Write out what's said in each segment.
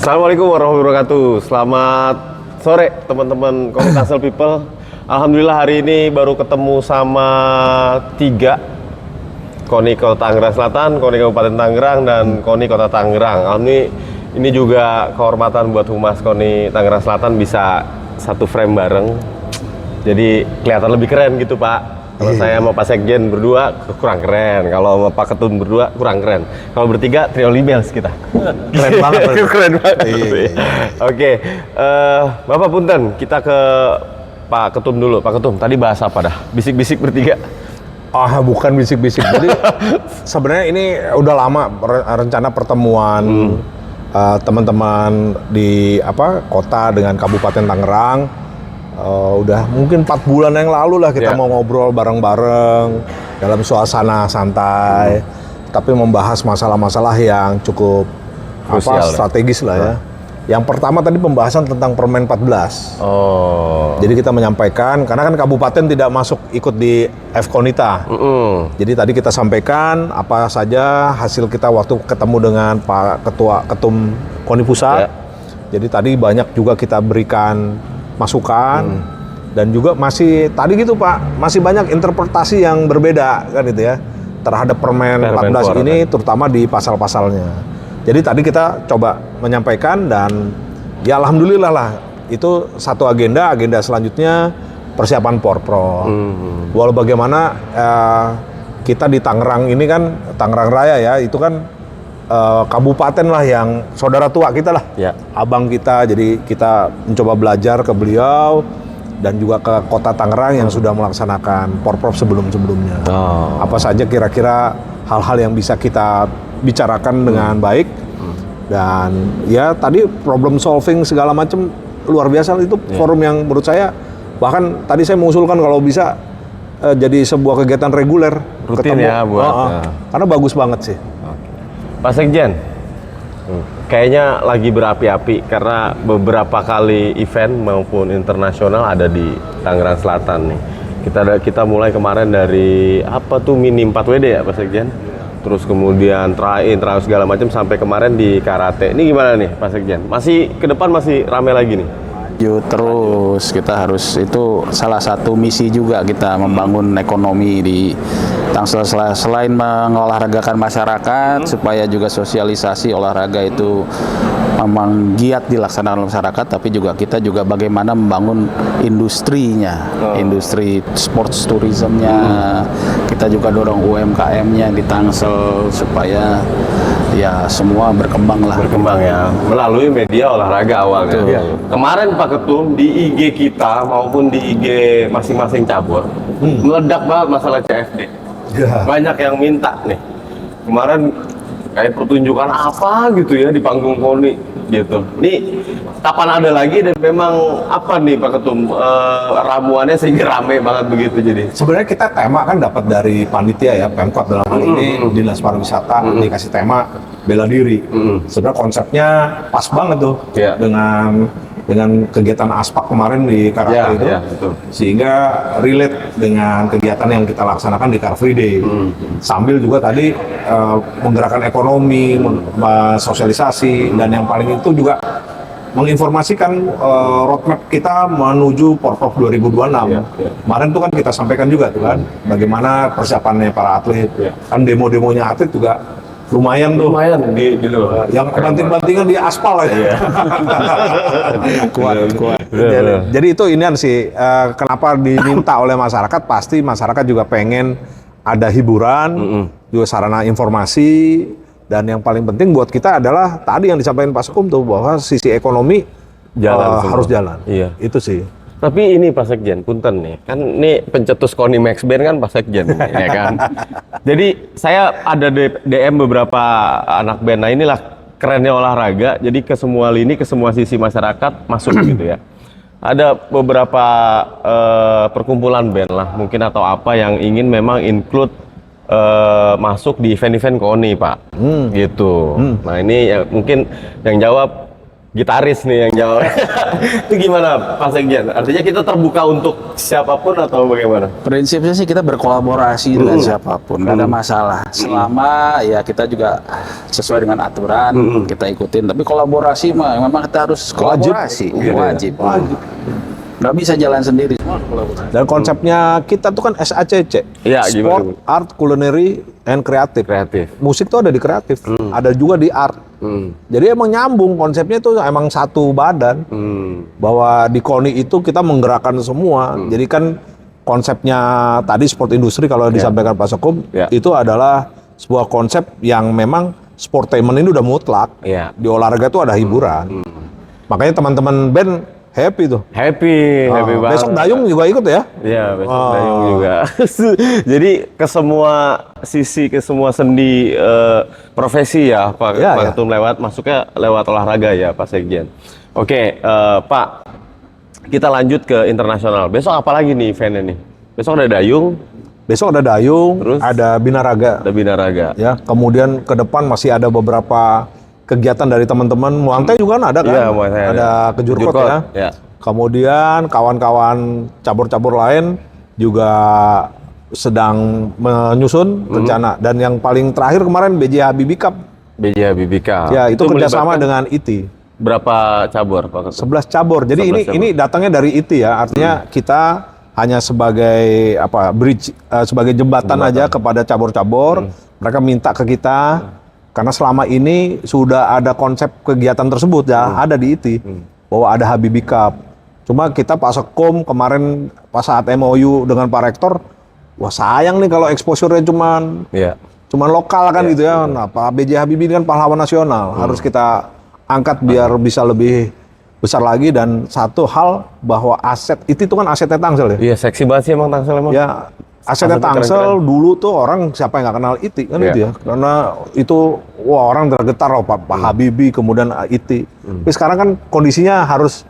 Assalamualaikum warahmatullahi wabarakatuh. Selamat sore teman-teman Koni Tangsel People. Alhamdulillah hari ini baru ketemu sama 3 Koni Kota Tangerang Selatan, Koni Kabupaten Tangerang, dan Koni Kota Tangerang. Alhamdulillah ini juga kehormatan buat Humas Koni Tangerang Selatan bisa satu frame bareng. Jadi kelihatan lebih keren gitu Pak. Kalau saya sama Pak Sekjen berdua kurang keren, kalau sama Pak Ketum berdua kurang keren. Kalau bertiga trio libels kita. Keren banget. Keren banget. Oke, Bapak punten, kita ke Pak Ketum dulu. Pak Ketum, tadi bahas apa dah? Bisik-bisik bertiga. Bukan bisik-bisik. Jadi sebenarnya ini udah lama rencana pertemuan teman-teman di kota dengan Kabupaten Tangerang. Udah mungkin 4 bulan yang lalu lah kita mau ngobrol bareng-bareng dalam suasana santai, tapi membahas masalah-masalah yang cukup strategis lah ya. Yang pertama tadi pembahasan tentang Permen 14. Jadi kita menyampaikan, karena kan kabupaten tidak masuk ikut di FKONITA. Jadi tadi kita sampaikan apa saja hasil kita waktu ketemu dengan Pak Ketum KONI Pusat. Jadi tadi banyak juga kita berikan masukan, dan juga masih tadi gitu Pak, masih banyak interpretasi yang berbeda kan itu ya terhadap Permen 14 ini, terutama di pasal-pasalnya. Jadi tadi kita coba menyampaikan, dan ya alhamdulillah lah itu satu agenda selanjutnya persiapan Porprov. Walau bagaimana kita di Tangerang ini kan Tangerang Raya ya, itu kan kabupaten lah yang saudara tua kita lah, abang kita. Jadi kita mencoba belajar ke beliau dan juga ke kota Tangerang yang sudah melaksanakan Porprov sebelum-sebelumnya. Apa saja kira-kira hal-hal yang bisa kita bicarakan dengan baik. Dan ya tadi problem solving segala macam luar biasa itu forum yang menurut saya, bahkan tadi saya mengusulkan kalau bisa jadi sebuah kegiatan reguler, rutin ketemu, ya buat karena bagus banget sih. Pak Sekjen, kayaknya lagi berapi-api karena beberapa kali event maupun internasional ada di Tangerang Selatan nih. Kita mulai kemarin dari mini 4WD ya Pak Sekjen, terus kemudian train segala macam sampai kemarin di karate. Ini gimana nih Pak Sekjen? Masih ke depan masih rame lagi nih? Terus kita harus, itu salah satu misi juga kita membangun ekonomi di Tangsel, selain mengolahragakan masyarakat supaya juga sosialisasi olahraga itu memang giat dilaksanakan oleh masyarakat, tapi juga kita juga bagaimana membangun industrinya, industri sports tourismnya. Kita juga dorong UMKM-nya di Tangsel supaya ya semua berkembang ya melalui media olahraga awalnya. Kemarin Pak Ketum di IG kita maupun di IG masing-masing cabur meledak banget masalah CFD. Banyak yang minta nih kemarin kayak pertunjukan apa gitu ya di panggung KONI gitu. Nih kapan ada lagi, dan memang apa nih Pak Ketum ramuannya sehingga rame banget begitu? Jadi sebenarnya kita tema kan dapat dari panitia ya, Pemkot dalam hal ini Dinas Pariwisata dikasih tema bela diri. Sebenarnya konsepnya pas banget tuh dengan kegiatan Aspak kemarin di karate itu, sehingga relate dengan kegiatan yang kita laksanakan di Car Free Day. Sambil juga tadi menggerakkan ekonomi, sosialisasi, dan yang paling itu juga menginformasikan roadmap kita menuju Porprov 2026. Kemarin tuh kan kita sampaikan juga tuh kan, bagaimana persiapannya para atlet. Kan demo-demonya atlet juga lumayan di yang banting-bantingan di aspal aja. Kuat. Jadi itu inian sih, kenapa diminta oleh masyarakat, pasti masyarakat juga pengen ada hiburan, juga sarana informasi, dan yang paling penting buat kita adalah tadi yang disampaikan Pak Sukum tuh, bahwa sisi ekonomi harus jalan. Itu sih. Tapi ini Pak Sekjen, punten nih, kan ini pencetus KONI Max Band kan Pak Sekjen, ya kan? Jadi saya ada DM beberapa anak band, nah inilah kerennya olahraga, jadi ke semua lini, ke semua sisi masyarakat masuk gitu ya. Ada beberapa perkumpulan band lah, mungkin atau apa yang ingin memang include masuk di event-event KONI Pak, gitu. Nah ini ya, mungkin yang jawab gitaris nih yang jawab. Itu gimana Pak Sekjen? Artinya kita terbuka untuk siapapun atau bagaimana? Prinsipnya sih kita berkolaborasi dengan siapapun, nggak ada masalah. Selama ya kita juga sesuai dengan aturan, kita ikutin. Tapi kolaborasi mah memang kita harus kolaborasi, wajib. Nggak bisa jalan sendiri. Semua kolaborasi. Dan konsepnya kita tuh kan SACC, Iya, Sport, gimana? Art, Culinary, and Creative. Kreatif. Musik tuh ada di kreatif, ada juga di art. Jadi emang nyambung, konsepnya tuh emang satu badan. Bahwa di KONI itu kita menggerakkan semua. Jadi kan konsepnya tadi sport industri kalau disampaikan Pak Sekum, itu adalah sebuah konsep yang memang sportainment ini udah mutlak. Iya. Di olahraga tuh ada hiburan. Makanya teman-teman band happy tuh. Happy banget. Besok Dayung juga ikut ya? Iya, besok Dayung juga. Jadi ke semua sisi, ke semua sendi profesi ya Pak, Ya, Pak ya. Ketum masuknya lewat olahraga ya Pak Sekjen. Oke, Pak, kita lanjut ke internasional. Besok apa lagi nih eventnya nih? Besok ada Dayung, Besok ada Dayung, Terus? ada Binaraga. ada Binaraga. Ya, kemudian ke depan masih ada beberapa kegiatan dari teman-teman. Muay Thai juga kan ada kan? Iya, Muay Thai ada kejurkot ya. Ya. Kemudian kawan-kawan cabur-cabur lain juga sedang menyusun rencana. Dan yang paling terakhir kemarin BJ Habibie Cup. BJ Habibie Cup. Ya, itu kerjasama melibatkan dengan ITI. berapa cabur Pak Ketum? 11 cabur. Jadi 11 cabur. ini datangnya dari ITI ya. Artinya kita hanya sebagai bridge, sebagai jembatan aja kepada cabur-cabur. Mereka minta ke kita karena selama ini sudah ada konsep kegiatan tersebut ya, ada di ITI bahwa ada Habibie Cup. Cuma kita Pak Sekum kemarin pas saat MOU dengan Pak Rektor, wah sayang nih kalau exposure-nya cuman lokal kan gitu ya. Nah, Pak B.J. Habibie ini kan pahlawan nasional, harus kita angkat biar bisa lebih besar lagi. Dan satu hal bahwa aset itu kan asetnya Tangsel ya. Iya, seksi banget sih emang Tangsel emang. Ya, asetnya Asetnya Tangsel keren-keren. dulu tuh orang siapa yang nggak kenal ITI kan Iya. itu ya. Karena itu wah orang tergetar loh Pak Habibie kemudian ITI. Tapi sekarang kan kondisinya harus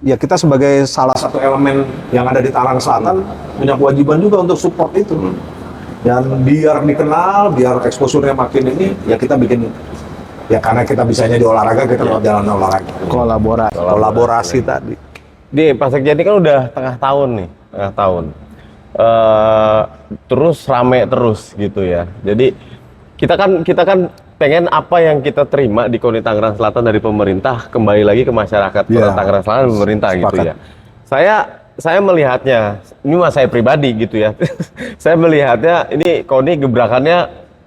ya kita sebagai salah satu elemen yang ada di Tangerang Selatan punya kewajiban juga untuk support itu. Dan biar dikenal, biar exposure-nya makin ini, ya kita bikin ya karena kita bisanya di olahraga kita lewat jalan olahraga. Kolaborasi tadi. Di Pak Sekjen ini kan udah tengah tahun nih, tengah tahun. Terus rame terus gitu ya. Jadi kita kan pengen apa yang kita terima di KONI Tangerang Selatan dari pemerintah kembali lagi ke masyarakat Iya. Tangerang Selatan dan pemerintah gitu Sepakat. ya. Saya melihatnya, ini mah saya pribadi gitu ya. Saya melihatnya ini KONI gebrakannya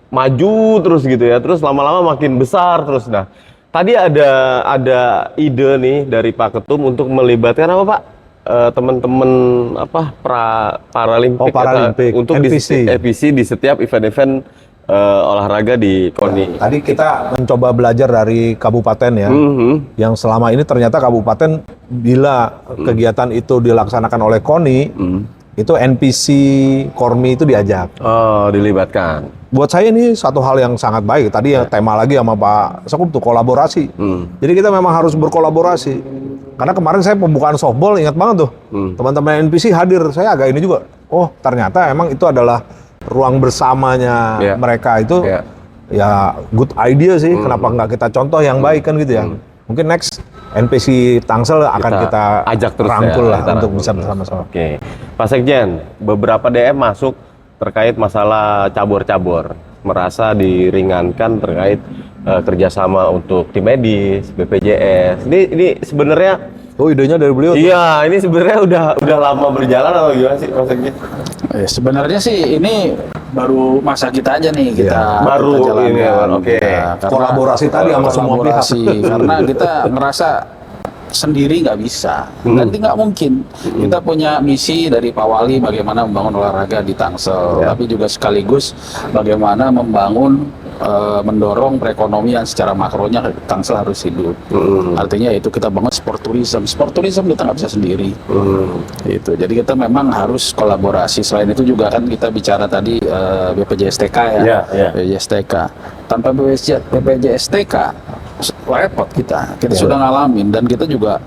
maju terus gitu ya. Terus lama-lama makin besar terus. Nah, tadi ada ide nih dari Pak Ketum untuk melibatkan apa Pak? Teman-teman apa Paralimpik, Oh, Paralimpik. untuk NPC. EPC di setiap event-event olahraga di KONI. Tadi kita mencoba belajar dari kabupaten ya, yang selama ini ternyata kabupaten bila kegiatan itu dilaksanakan oleh KONI, itu NPC Kormi itu diajak. Oh, dilibatkan. Buat saya ini satu hal yang sangat baik. Tadi ya tema lagi sama Pak Sekum tuh kolaborasi. Jadi kita memang harus berkolaborasi. Karena kemarin saya pembukaan softball ingat banget tuh, teman-teman NPC hadir. Saya agak ini juga. Oh ternyata emang itu adalah ruang bersamanya mereka itu. Ya good idea sih. Kenapa nggak kita contoh yang baik kan gitu ya. Mungkin next NPC Tangsel akan kita ajak terus rangkul ya, lah kita untuk rangkul bisa terus. bersama-sama. Oke, Pak Sekjen, beberapa DM masuk terkait masalah cabur-cabur, merasa diringankan terkait kerjasama untuk tim medis, BPJS. Ini sebenarnya, Oh idenya dari beliau. iya, ini sebenarnya udah lama berjalan atau gimana sih, Pak Sekjen? Sebenarnya sih ini baru masa kita aja nih kita Baru kita jalankan. ini ya, oke. Karena Kolaborasi tadi sama semua pihak. kolaborasi, karena kita ngerasa sendiri nggak bisa, nanti nggak mungkin. Kita punya misi dari Pak Wali bagaimana membangun olahraga di Tangsel, tapi juga sekaligus bagaimana membangun mendorong perekonomian secara makronya Tangsel harus hidup. Artinya itu kita bangun sport tourism. Sport tourism kita nggak bisa sendiri. Itu. Jadi kita memang harus kolaborasi. Selain itu juga kan kita bicara tadi BPJS TK ya. Iya. BPJS TK. Tanpa BPJS TK repot kita sudah ngalamin, dan kita juga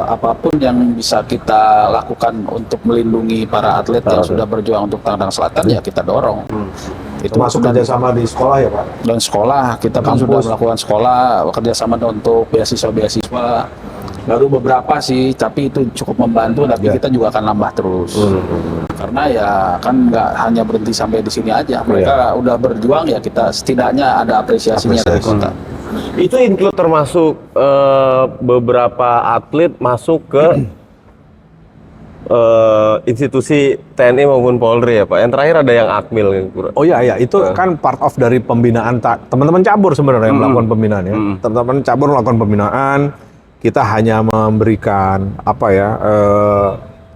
apapun yang bisa kita lakukan untuk melindungi para atlet yang sudah berjuang untuk Tangerang Selatan ya kita dorong. Itu Termasuk kerjasama di sekolah ya Pak? dan sekolah kita kan sudah melakukan sekolah kerjasama untuk beasiswa. Baru beberapa sih, tapi itu cukup membantu, tapi kita juga akan nambah terus. Karena ya kan nggak hanya berhenti sampai di sini aja. Mereka udah berjuang ya kita setidaknya ada apresiasinya dari kota. Itu include termasuk beberapa atlet masuk ke institusi TNI maupun Polri ya Pak. Yang terakhir ada yang Akmil. Oh iya, itu kan part of dari pembinaan teman-teman cabur sebenarnya yang melakukan pembinaan ya. Teman-teman cabur melakukan pembinaan, kita hanya memberikan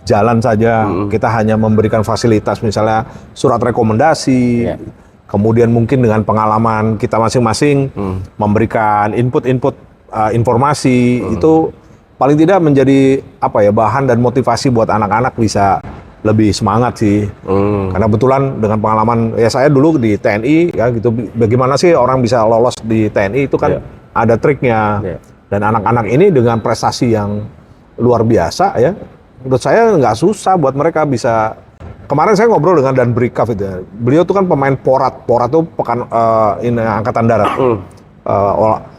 jalan saja. Kita hanya memberikan fasilitas, misalnya surat rekomendasi. Kemudian mungkin dengan pengalaman kita masing-masing memberikan input informasi itu paling tidak menjadi bahan dan motivasi buat anak-anak bisa lebih semangat sih. Karena kebetulan dengan pengalaman saya dulu di TNI ya gitu, bagaimana sih orang bisa lolos di TNI itu kan ada triknya. Dan anak-anak ini dengan prestasi yang luar biasa ya, menurut saya nggak susah buat mereka bisa. Kemarin saya ngobrol dengan Dan Brikaf itu ya. Beliau tuh kan pemain Porat tuh Angkatan Darat.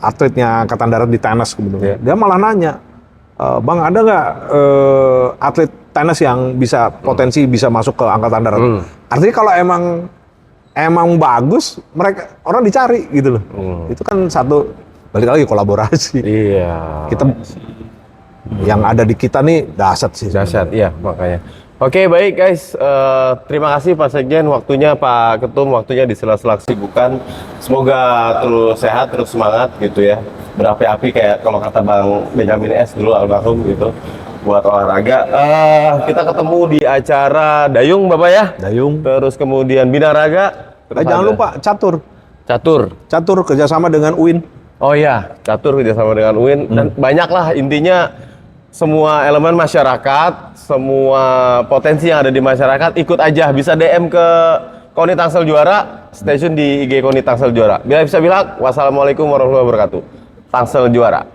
Atletnya Angkatan Darat di tenis kemudian. Dia malah nanya, Bang ada nggak atlet tenis yang bisa potensi bisa masuk ke Angkatan Darat? Artinya kalau emang bagus, mereka orang dicari gitu loh. Itu kan satu, balik lagi kolaborasi. Iya. Kita yang ada di kita nih dahsyat sih. Dahsyat, iya makanya. Oke, baik guys, terima kasih Pak Sekjen, waktunya Pak Ketum, waktunya di sela-sela kesibukan. Semoga terus sehat, terus semangat gitu ya. Berapi-api kayak kalau kata Bang Benjamin S dulu almarhum gitu, buat olahraga. Kita ketemu di acara Dayung Bapak ya. Dayung. Terus kemudian Binaraga. Jangan lupa catur kerjasama dengan UIN. Oh iya, catur kerjasama dengan UIN. Dan banyaklah intinya semua elemen masyarakat, semua potensi yang ada di masyarakat ikut aja. Bisa DM ke KONI Tangsel Juara, stasiun di IG KONI Tangsel Juara. Bila bisa bilang, wassalamualaikum warahmatullahi wabarakatuh. Tangsel Juara.